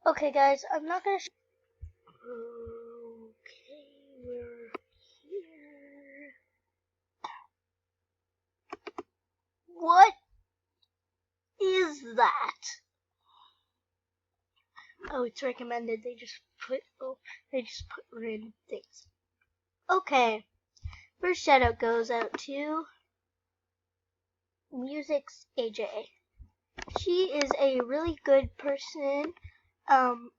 Okay, guys, I'm not gonna. Okay, we're here. What is that? Oh, it's recommended. They just put random things. Okay, first shout out goes out to Music's AJ. She is a really good person.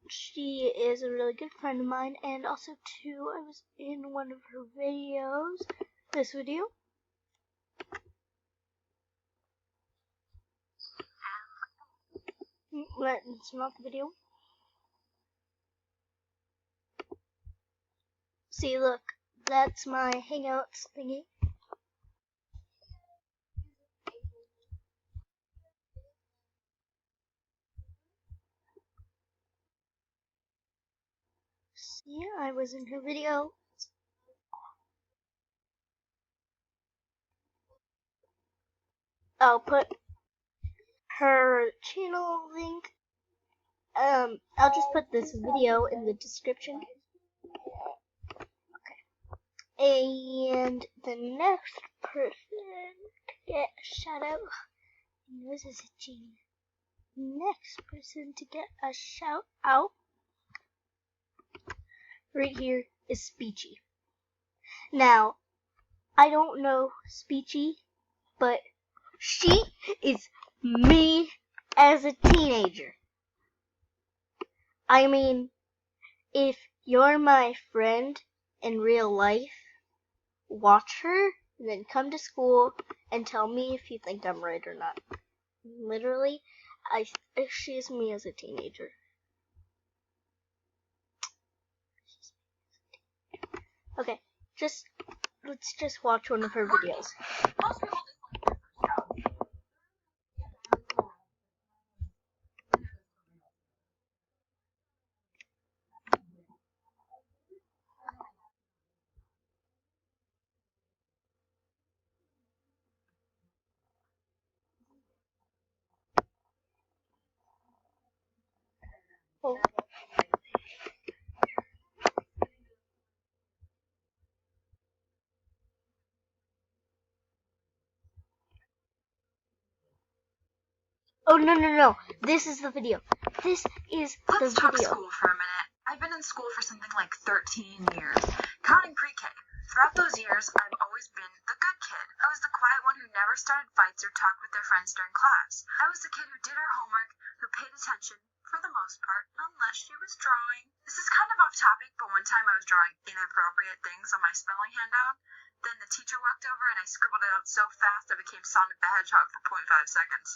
She is a really good friend of mine, and also too, I was in one of her videos. This video. It's not the video. See, look, that's my Hangouts thingy. See, I was in her video. I'll put her channel link. I'll just put this video in the description. Okay. And the next person to get a shout out. This is a Gene. Next person to get a shout out right here is Speechy. Now, I don't know Speechy, but she is me as a teenager. I mean, if you're my friend in real life, watch her, and then come to school and tell me if you think I'm right or not. Literally, she's me as a teenager. Okay, let's just watch one of her videos. Oh. Oh, no. This is the video. This is the video. Let's talk school for a minute. I've been in school for something like 13 years, counting pre-K. Throughout those years, I've always been the good kid. I was the quiet one who never started fights or talked with their friends during class. I was the kid who did her homework, who paid attention, for the most part, unless she was drawing. This is kind of off topic, but one time I was drawing inappropriate things on my spelling handout. Then the teacher walked over and I scribbled it out so fast I became Sonic the Hedgehog for 0.5 seconds.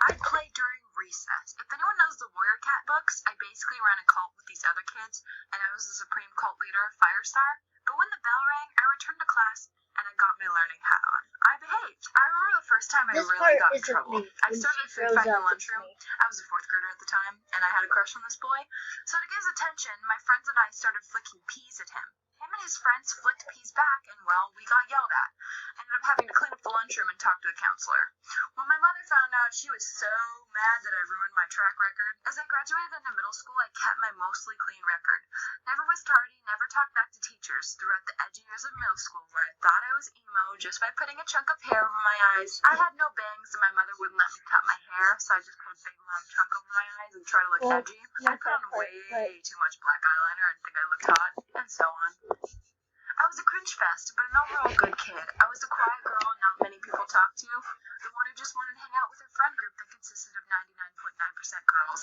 I'd play during recess. If anyone knows the Warrior Cat books, I basically ran a cult with these other kids, and I was the supreme cult leader of Firestar. But when the bell rang, I returned to class, and I got my learning hat on. I behaved. I remember the first time I really got in trouble. I started a food fight in the lunchroom. I was a 4th grader at the time, and I had a crush on this boy. So to get his attention, my friends and I started flicking peas at him. Him and his friends flicked peas back, and, well, we got yelled at. I ended up having to clean up the lunchroom and talk to the counselor. When my mother found out, she was so mad that I ruined my track record. As I graduated into middle school, I kept my mostly clean record. Never was tardy, never talked back to teachers throughout the edgy years of middle school where I thought I was emo just by putting a chunk of hair over my eyes. I had no bangs, and my mother wouldn't let me cut my hair, so I just put a big long chunk over my eyes and try to look edgy. I put on way too much black eyeliner and think I looked hot, and so on. I was a cringe fest, but an overall good kid. I was the quiet girl not many people talked to, the one who just wanted to hang out with her friend group that consisted of 99.9% girls.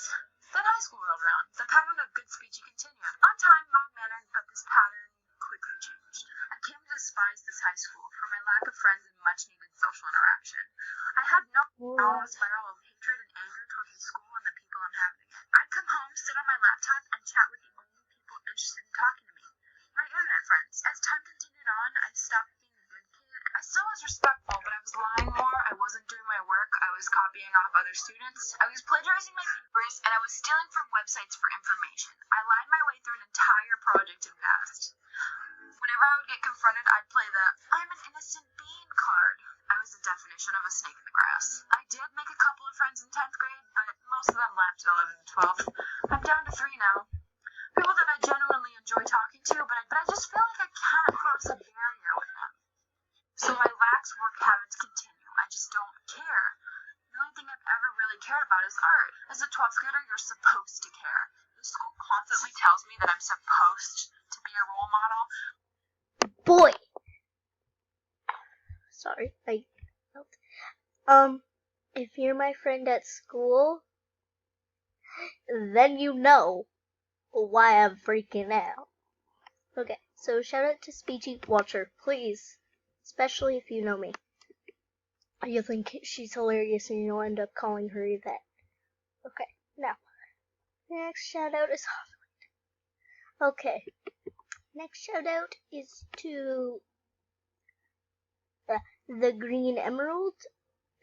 Then high school rolled around. The pattern of good speech continued. On time, mild-mannered, but this pattern quickly changed. I came to despise this high school for my lack of friends and much-needed social interaction. I had no downward spiral of hatred and anger towards the school and the people inhabiting it. I'd come home, sit on my laptop, and chat with the only people interested in talking to me. My internet friends. As time continued on, I stopped being a good kid. I still was respectful, but I was lying more. I wasn't doing my work. I was copying off other students. I was plagiarizing my papers, and I was stealing from websites for information. I lied my way through an entire project and passed. Whenever I would get confronted, I'd play the I'm an innocent being card. I was the definition of a snake in the grass. I did make a couple of friends in 10th grade, but most of them left at 11th and 12th. I'm down to 3 now. People that I genuinely enjoy talking to, but I just feel like I can't cross a barrier with them. So my lax work habits continue. I just don't care. The only thing I've ever really cared about is art. As a 12th grader, you're supposed to care. The school constantly tells me that I'm supposed to be a role model. Boy! Sorry, if you're my friend at school, then you know why I'm freaking out. Okay, so shout out to Speechy Watcher, please. Especially if you know me. You'll think she's hilarious and you'll end up calling her Yvette. Okay, now, next shout out is Hollywood. Okay, next shout out is to the Green Emerald.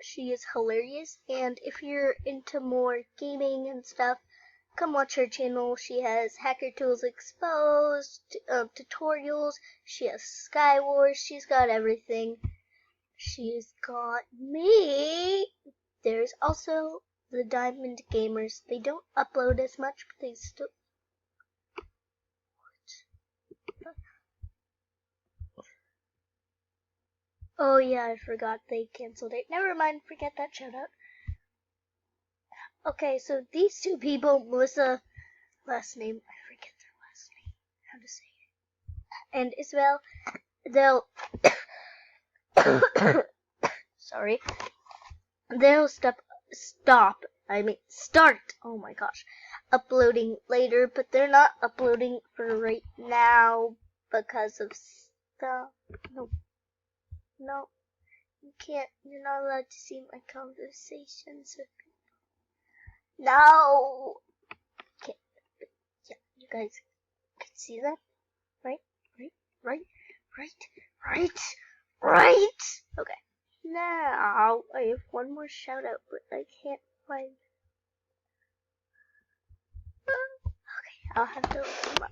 She is hilarious, and if you're into more gaming and stuff, come watch her channel. She has Hacker Tools Exposed, tutorials, she has Skywars, she's got everything. She's got me. There's also the Diamond Gamers. They don't upload as much, but they still... Oh yeah, I forgot they canceled it. Never mind, forget that shout out. Okay, so these two people, Melissa, last name, I forget their last name, how to say it, and Isabel, they'll, sorry, they'll start, oh my gosh, uploading later, but they're not uploading for right now because of stuff. No, you can't, you're not allowed to see my conversations with people. No! Okay, yeah, you guys can see that? Right? Okay, now I have one more shout out, but I can't find. Okay, I'll have to look them up.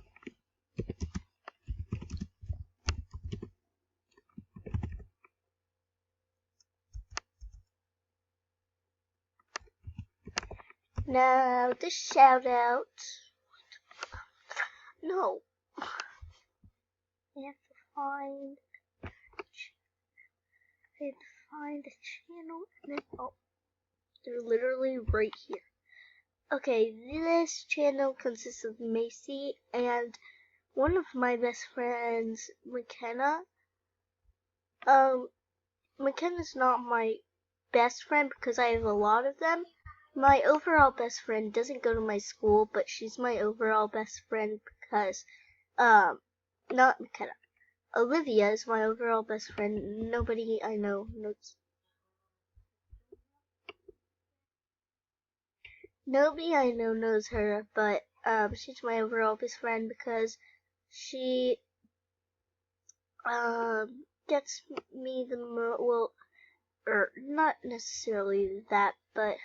Now, this shout out. No. I have to find the channel and then, oh, they're literally right here. Okay, this channel consists of Macy and one of my best friends, McKenna. McKenna's not my best friend because I have a lot of them. My overall best friend doesn't go to my school, but she's my overall best friend because, not McKenna. Olivia is my overall best friend. Nobody I know knows. Nobody I know knows her, but, she's my overall best friend because she, gets me the or not necessarily that, but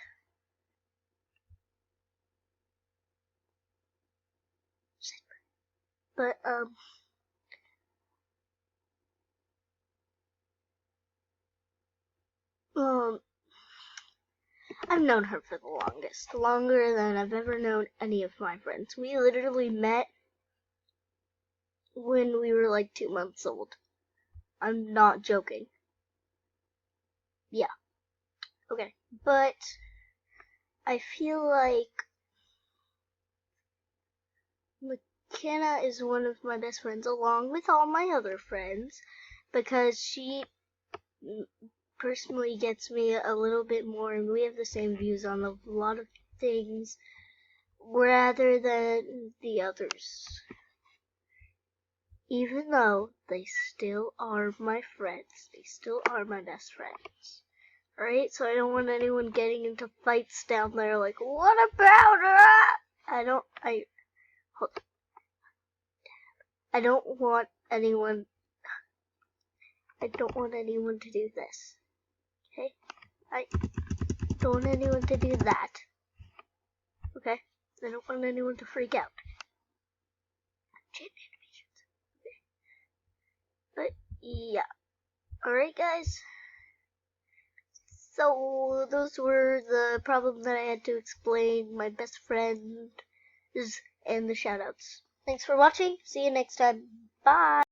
I've known her for the longest, longer than I've ever known any of my friends. We literally met when we were like 2 months old. I'm not joking. Yeah. Okay, but I feel like McKenna is one of my best friends along with all my other friends because she personally gets me a little bit more and we have the same views on a lot of things rather than the others. Even though they still are my friends. They still are my best friends. Alright, so I don't want anyone getting into fights down there like, what about her? I don't want anyone to do this. Okay? I don't want anyone to do that. Okay? I don't want anyone to freak out. Yeah. Alright, guys. So, those were the problems that I had to explain, my best friend, and the shoutouts. Thanks for watching. See you next time. Bye.